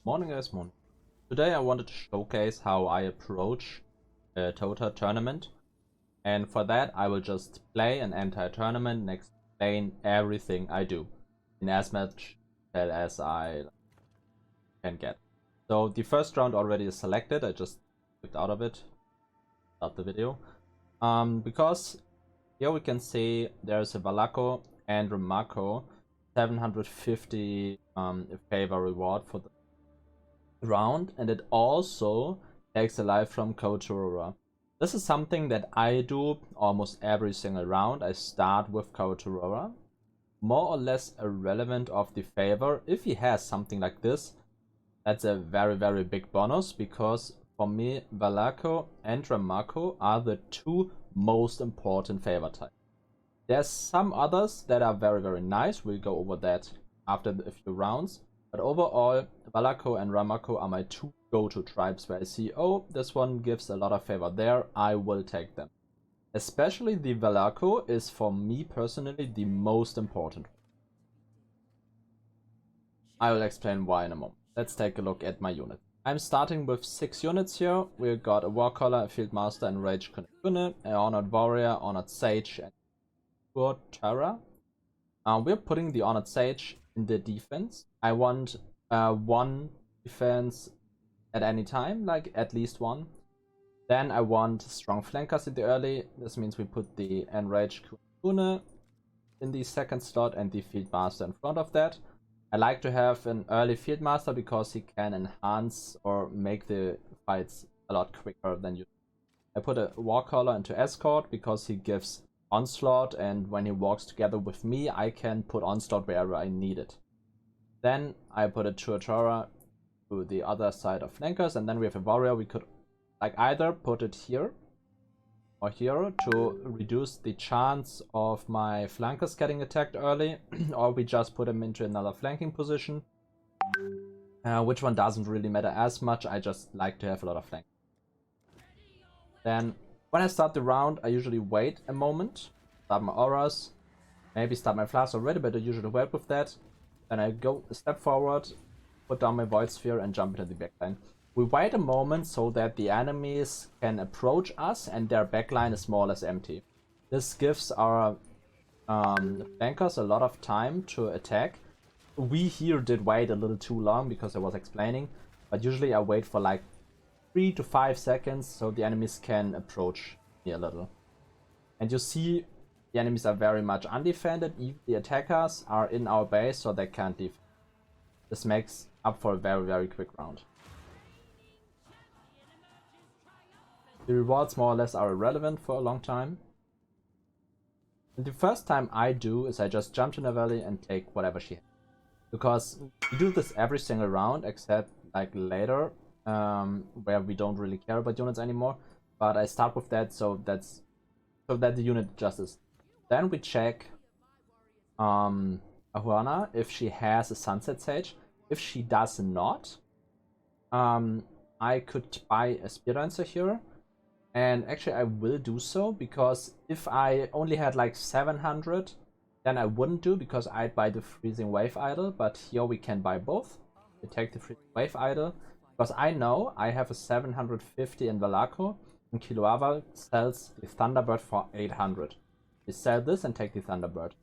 Morning guys, morning. Today I wanted to showcase how I approach a ToTa tournament, and for that I will just play an entire tournament and explain everything I do in as much detail as I can get. So the first round already is selected. I just clicked out of it, start the video, because here we can see there's a Valaco and Remarco 750 favor reward for the round, and it also takes a life from ToTa. This is something that I do almost every single round. I start with ToTa, more or less irrelevant of the favor. If he has something like this, that's a very big bonus, because for me Valaco and Remarco are the two most important favor types. There's some others that are very nice. We'll go over that after a few rounds. But overall, Valaco and Remarco are my two go-to tribes where I see, oh, this one gives a lot of favor there, I will take them. Especially the Valaco is, for me personally, the most important. I will explain why in a moment. Let's take a look at my unit. I'm starting with 6 units here. We got a Warcaller, a Fieldmaster, and Rage Kunekune, an Honored Warrior, Honored Sage, and ToTa. We're putting the Honored Sage in the defense. I want one defense at any time, like at least one. Then I want strong flankers in the early. This means we put the Enraged Kunekune in the second slot and the Fieldmaster in front of that. I like to have an early Fieldmaster because he can enhance or make the fights a lot quicker than you. I put a Warcaller into Escort because he gives Onslaught, and when he walks together with me, I can put Onslaught wherever I need it. Then I put a ToTa to the other side of flankers, and then we have a Warrior. We could like either put it here or here to reduce the chance of my flankers getting attacked early, or we just put him into another flanking position. Which one doesn't really matter as much, I just like to have a lot of flank. Then when I start the round, I usually wait a moment, start my auras, maybe start my flash already, but I usually wait with that. Then I go a step forward, put down my Void Sphere, and jump into the backline. We wait a moment so that the enemies can approach us and their backline is more or less empty. This gives our flankers a lot of time to attack. We here did wait a little too long because I was explaining, but usually I wait for like 3 to 5 seconds so the enemies can approach me a little. And you see the enemies are very much undefended. Even the attackers are in our base, so they can't defend. This makes up for a very quick round. The rewards more or less are irrelevant for a long time. And the first time I do is I just jump in a valley and take whatever she has. Because we do this every single round except like later, where we don't really care about units anymore. But I start with that so that the unit just is. Then we check Ahuana if she has a Sunset Sage. If she does not, I could buy a Spear Dancer here. And actually I will do so, because if I only had like 700, then I wouldn't do, because I'd buy the Freezing Wave Idol. But here we can buy both. We take the Freezing Wave Idol, because I know I have a 750 in Valaco, and Kiloava sells the Thunderbird for 800. We sell this and take the Thunderbird.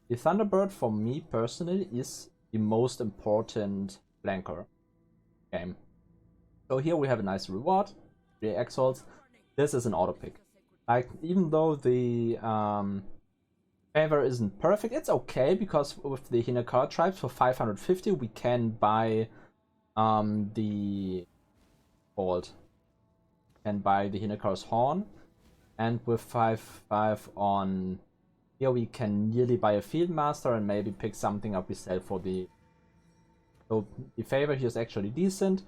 The Thunderbird for me personally is the most important flanker game. So here we have a nice reward, 3 Exalts. This is an auto pick. Like, even though the favor isn't perfect, it's okay, because with the Hinekar tribes for 550 we can buy the Hinekar's Horn, and with 5 on here we can nearly buy a Fieldmaster and maybe pick something up we sell for the. So the favor here is actually decent.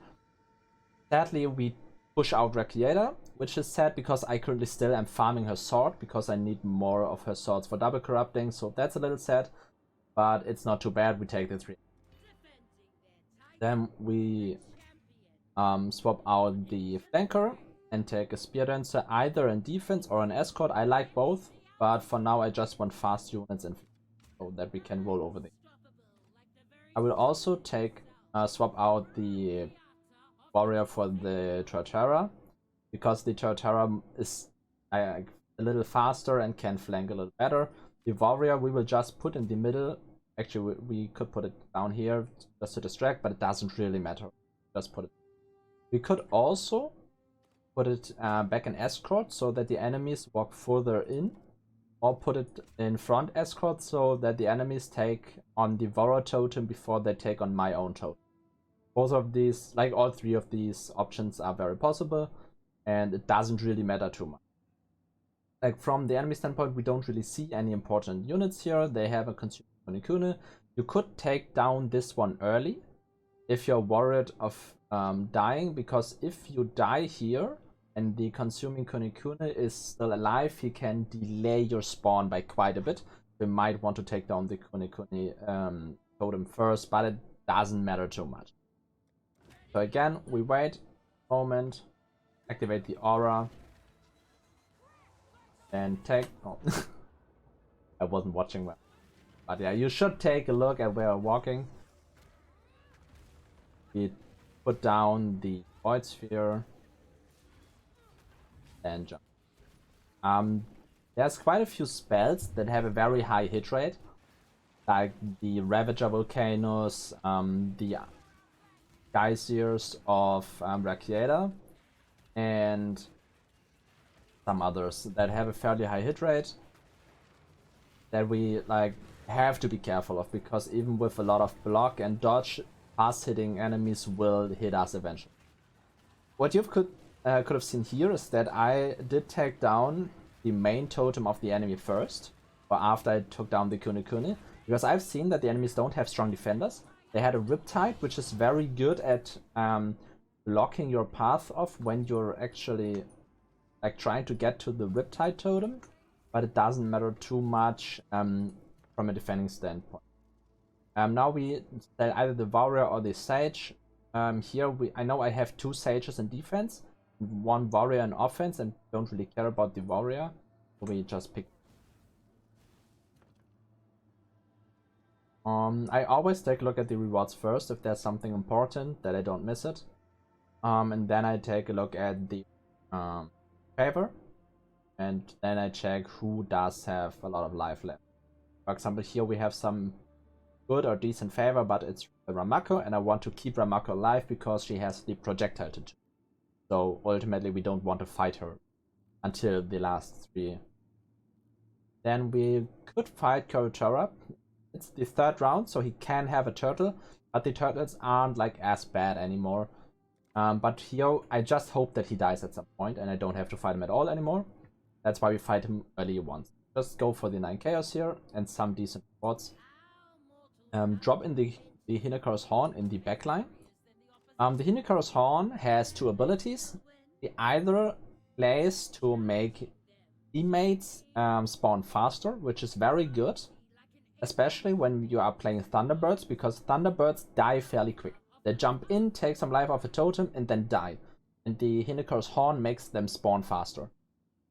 Sadly we push out Recreator, which is sad because I currently still am farming her sword because I need more of her swords for double corrupting, so that's a little sad, but it's not too bad. We take the 3. Then we swap out the flanker and take a Spear Dancer either in defense or an escort. I like both, but for now I just want fast units and so that we can roll over there. I will also take swap out the warrior for the ToTa, because the ToTa is a little faster and can flank a little better. The warrior we will just put in the middle. Actually, we could put it down here just to distract, but it doesn't really matter. Just put it. We could also put it back in escort so that the enemies walk further in, or put it in front escort so that the enemies take on the warrior totem before they take on my own totem. Both of these, like all three of these options, are very possible, and it doesn't really matter too much. Like from the enemy standpoint, we don't really see any important units here. They have a consuming Kunekune. You could take down this one early if you're worried of dying, because if you die here and the consuming Kunekune is still alive, he can delay your spawn by quite a bit. We might want to take down the Kunekune totem first, but it doesn't matter too much. So again, we wait a moment, activate the aura, and take... Oh. I wasn't watching well. But yeah, you should take a look at where we're walking. We put down the Void Sphere and jump. There's quite a few spells that have a very high hit rate, like the Ravager Volcanoes, the Geysers of Rakieta, and some others that have a fairly high hit rate that we like have to be careful of, because even with a lot of block and dodge, fast hitting enemies will hit us eventually. What you could have seen here is that I did take down the main totem of the enemy first, or after I took down the Kunekune, because I've seen that the enemies don't have strong defenders. They had a Riptide, which is very good at blocking your path off when you're actually like trying to get to the Riptide totem, but it doesn't matter too much from a defending standpoint. Now we sell either the warrior or the sage. Here I know I have 2 sages in defense, 1 warrior in offense, and don't really care about the warrior, so we just pick. I always take a look at the rewards first if there's something important that I don't miss it, and then I take a look at the favor, and then I check who does have a lot of life left. For example, here we have some good or decent favor, but it's Ramako, and I want to keep Ramako alive because she has the projectile to do. So ultimately we don't want to fight her until the last 3. Then we could fight Kurotora. It's the 3rd round, so he can have a turtle, but the turtles aren't like as bad anymore. But here I just hope that he dies at some point and I don't have to fight him at all anymore. That's why we fight him early once. Just go for the 9 chaos here and some decent rewards. Drop in the Hinokaru's Horn in the backline. The Hinokaru's Horn has 2 abilities. It either plays to make teammates spawn faster, which is very good, especially when you are playing Thunderbirds, because Thunderbirds die fairly quick. They jump in, take some life off a totem, and then die. And the Hinokaru's Horn makes them spawn faster.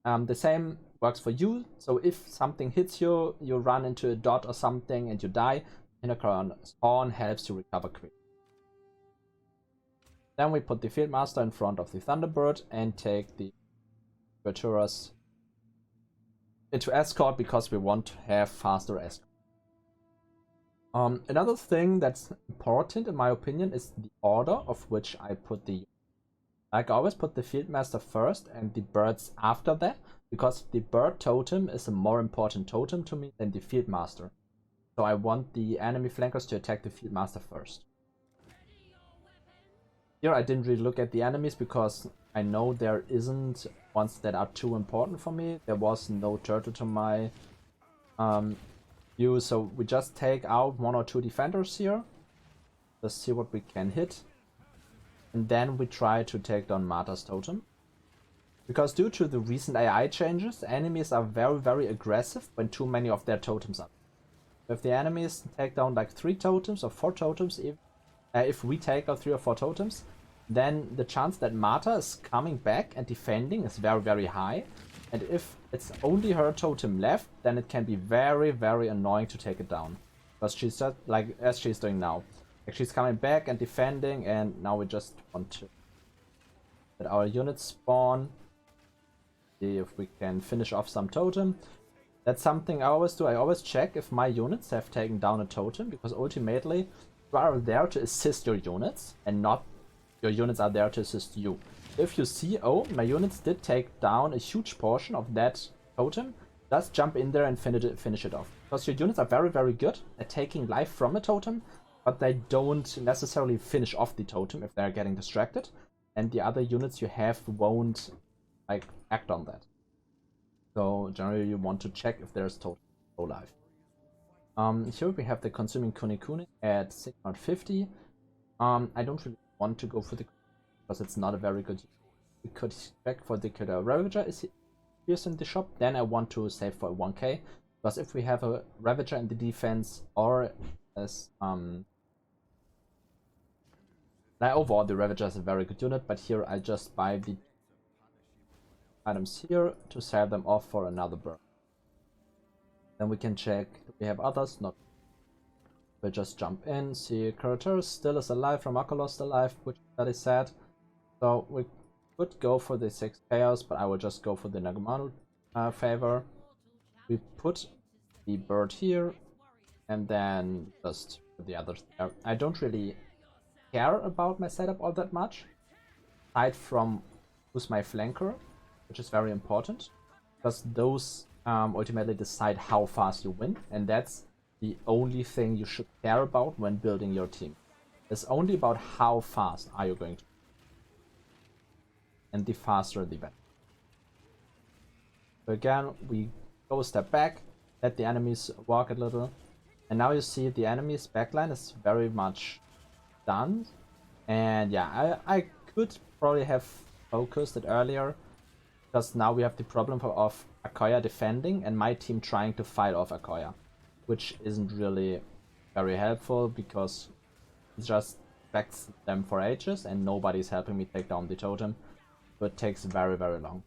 The same works for you, so if something hits you, you run into a dot or something and you die, Hinokaru's Horn helps you recover quick. Then we put the Fieldmaster in front of the Thunderbird and take the Virturas into escort because we want to have faster escort. Another thing that's important in my opinion is the order of which I put the... Like I always put the Fieldmaster first and the birds after that, because the bird totem is a more important totem to me than the Fieldmaster. So I want the enemy flankers to attack the Fieldmaster first. Here I didn't really look at the enemies because I know there isn't ones that are too important for me. There was no turtle to my view, so we just take out 1 or 2 defenders here. Let's see what we can hit. And then we try to take down Marta's totem. Because due to the recent AI changes, enemies are very aggressive when too many of their totems are. If the enemies take down like 3 totems or 4 totems, if we take out 3 or 4 totems, then the chance that Marta is coming back and defending is very high. And if it's only her totem left, then it can be very annoying to take it down. Because she's just like, as she's doing now. Like she's coming back and defending, and now we just want to let our units spawn. See if we can finish off some totem. That's something I always do. I always check if my units have taken down a totem, because ultimately you are there to assist your units and not your units are there to assist you. If you see, oh, my units did take down a huge portion of that totem, just jump in there and finish it off. Because your units are very, very good at taking life from a totem, but they don't necessarily finish off the totem if they're getting distracted. And the other units you have won't like act on that. So generally you want to check if there's total life. Here we have the consuming Kune at 650. I don't really want to go for the because it's not a very good. We could check for the killer Ravager is here in the shop. Then I want to save for 1k, because if we have a Ravager in the defense or as like overall the Ravager is a very good unit, but here I just buy the items here to sell them off for another burn. Then we can check if we have others. Not. We'll just jump in, see Kurator still is alive, Ramako lost alive, which is very sad. So we could go for the 6 chaos, but I will just go for the Nagamanu favor. We put the bird here, and then just put the others there. I don't really care about my setup all that much, aside from who's my flanker, which is very important, because those ultimately decide how fast you win, and that's the only thing you should care about when building your team. It's only about how fast are you going to, and the faster the better. So again, we go a step back, let the enemies walk a little, and now you see the enemy's backline is very much done. And yeah, I could probably have focused it earlier, because now we have the problem of Akoya defending and my team trying to fight off Akoya, which isn't really very helpful, because it just backs them for ages and nobody's helping me take down the totem. So it takes very, very long.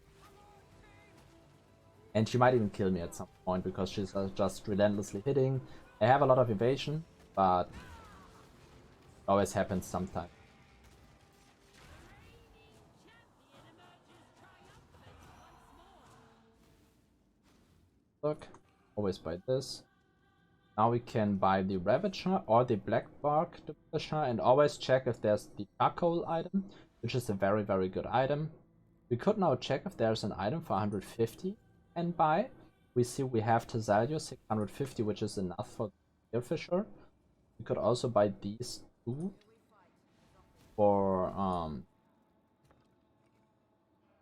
And she might even kill me at some point, because she's just relentlessly hitting. I have a lot of evasion, but it always happens sometimes. Look, always buy this. Now we can buy the Ravager or the Black Bark Demolisher, and always check if there's the charcoal item, which is a very, very good item. We could now check if there's an item for 150 and buy. We see we have Tazalio 650, which is enough for the Spearfisher. We could also buy these two for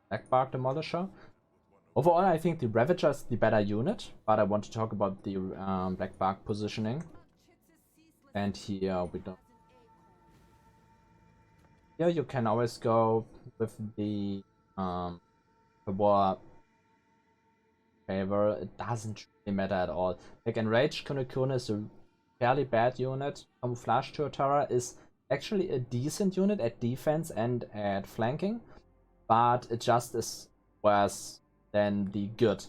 Black Bark Demolisher. Overall, I think the Ravager is the better unit, but I want to talk about the Black Bark positioning. And here we don't. Here you can always go with the war favor. It doesn't really matter at all. Like Enraged Kunekune is a fairly bad unit. Camouflage ToTa is actually a decent unit at defense and at flanking, but it just is worse than the good.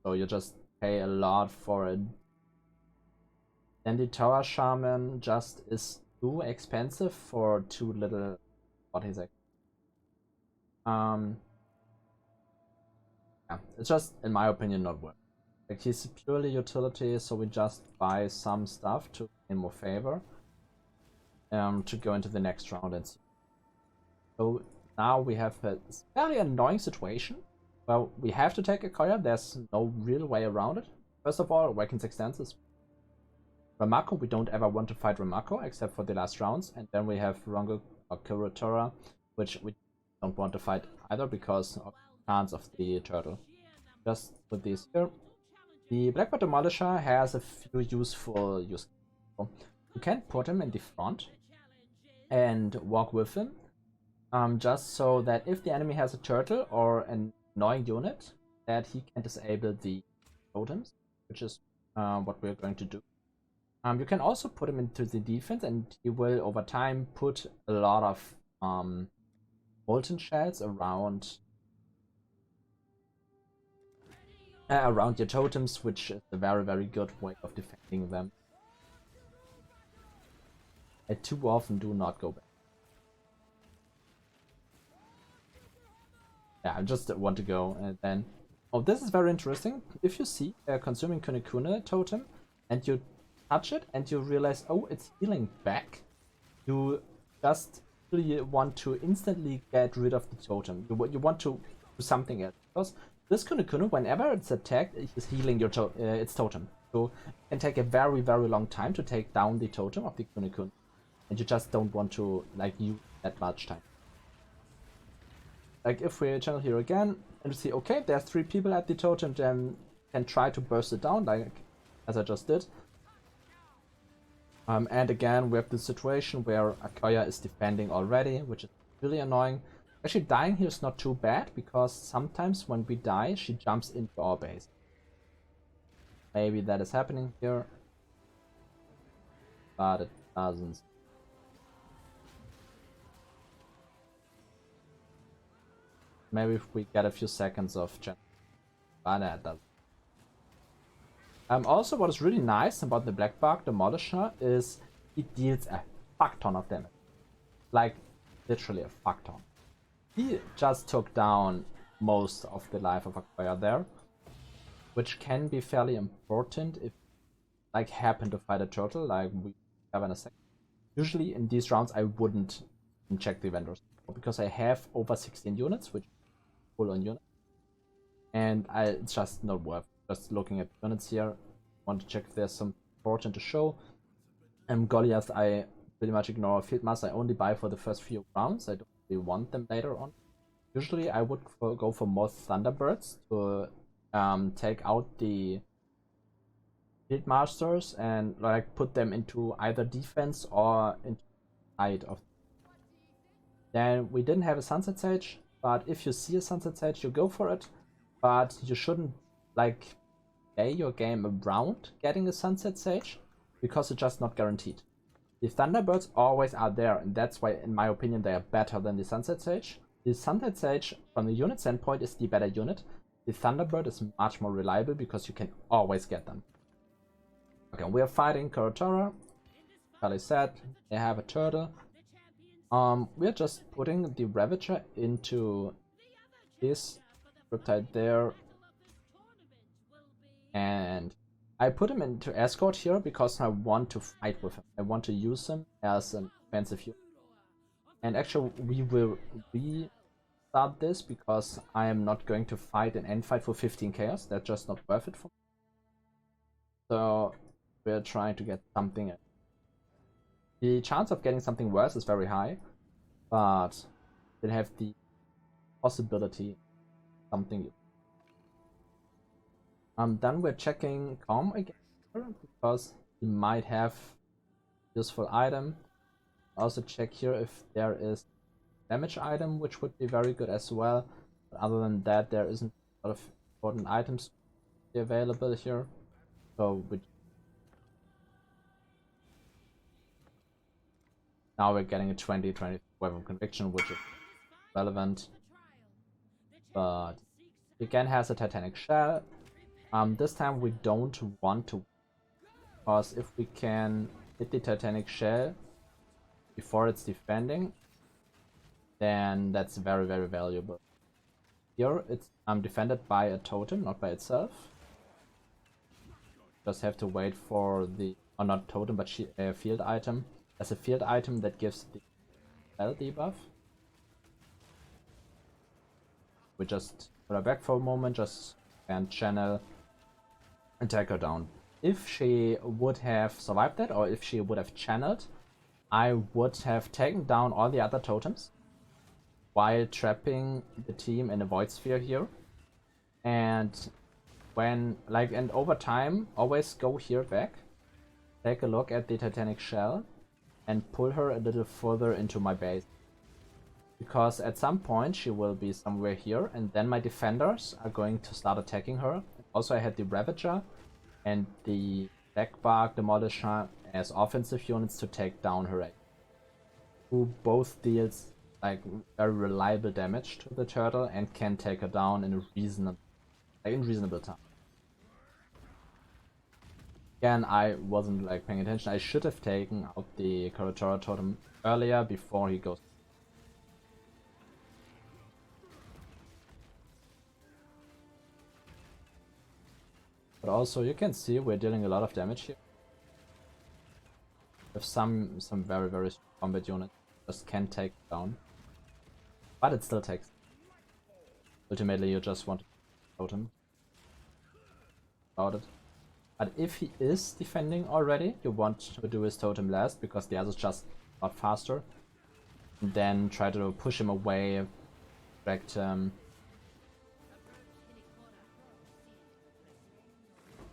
So you just pay a lot for it. Then the Tower Shaman just is too expensive for too little. What is it? Yeah, it's just, in my opinion, not worth it. Like, he's purely utility, so we just buy some stuff to gain more favor. To go into the next round and see. So now we have a fairly annoying situation. Well, we have to take Akoya, there's no real way around it. First of all, Awaken's Extenses. Ramako, we don't ever want to fight Ramako, except for the last rounds. And then we have Rongo or Kuratora, which we don't want to fight either, because of the chance of the turtle. Just put these here. The Blackbird Demolisher has a few useful use cases. You can put him in the front and walk with him. Just so that if the enemy has a turtle or an annoying unit, that he can disable the totems, which is what we're going to do. You can also put him into the defense, and he will over time put a lot of molten shells around your totems, which is a very, very good way of defending them. I too often do not go back. Yeah, I just want to go and then... Oh, this is very interesting. If you see a consuming Kunekune totem and you touch it and you realize, oh, it's healing back, you just really want to instantly get rid of the totem. You want to do something else. Because this Kunekune, whenever it's attacked, is healing your its totem. So it can take a very, very long time to take down the totem of the Kunekune. And you just don't want to like use that much time. Like if we channel here again and we see, okay, there's 3 people at the totem, then can try to burst it down, like as I just did. And again, we have the situation where Akoya is defending already, which is really annoying. Actually, dying here is not too bad, because sometimes when we die, she jumps into our base. Maybe that is happening here, but it doesn't. Maybe if we get a few seconds of chance, but that doesn't. Also, what is really nice about the Black Bark Demolisher is it deals a fuck ton of damage. Like, literally a fuck ton. He just took down most of the life of Akoya there, which can be fairly important if like happen to fight a turtle, like we have in a second. Usually in these rounds I wouldn't check the vendors, because I have over 16 units, which is full on units, and it's just not worth just looking at units here. Want to check if there's some important to show. Goliath I pretty much ignore. Fieldmaster I only buy for the first few rounds. I don't really want them later on. Usually I would go for more Thunderbirds to take out the Fieldmasters and like put them into either defense or into side of. Then we didn't have a Sunset Sage, but if you see a Sunset Sage, you go for it. But you shouldn't like play your game around getting a Sunset Sage, because it's just not guaranteed. The Thunderbirds always are there, and that's why, in my opinion, they are better than the Sunset Sage. The Sunset Sage, from the unit standpoint, is the better unit. The Thunderbird is much more reliable because you can always get them. Okay, we are fighting Kurotora. Kali said they have a turtle. We're just putting the Ravager into this Riptide there. And I put him into escort here because I want to fight with him. I want to use him as an offensive unit. And actually we will restart this because I am not going to fight an end fight for 15 chaos. That's just not worth it for me. So we're trying to get something. The chance of getting something worse is very high, but they have the possibility something. Then we're checking Calm again because he might have useful item. Also check here if there is damage item, which would be very good as well. But other than that, there isn't a lot of important items available here. So now we're getting a 20 wave of conviction, which is relevant. But he again has a Titanic Shell. This time we don't want to, because if we can hit the Titanic Shell before it's defending, then that's very, very valuable. Here it's defended by a totem, not by itself. Just have to wait for the, or not totem, but field item. As a field item that gives the spell debuff. We just put her back for a moment, just and channel and take her down. If she would have survived that, or if she would have channeled, I would have taken down all the other totems while trapping the team in a void sphere here. And when, like, and over time, always go here back, take a look at the Titanic Shell, and pull her a little further into my base. Because at some point she will be somewhere here, and then my defenders are going to start attacking her. Also, I had the Ravager and the Black Bark Demolisher as offensive units to take down her egg, who both deals like very reliable damage to the turtle and can take her down in a reasonable time. Again, I wasn't like paying attention. I should have taken out the Karatora totem earlier before he goes. But also, you can see we're dealing a lot of damage here. With some very strong combat units just can't take it down. But it still takes. Ultimately, you just want to totem about it. But if he is defending already, you want to do his totem last because the others just got faster. And then try to push him away, distract him.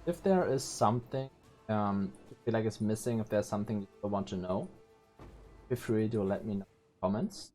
If there is something you feel like is missing, if there's something you want to know, feel free to let me know in the comments.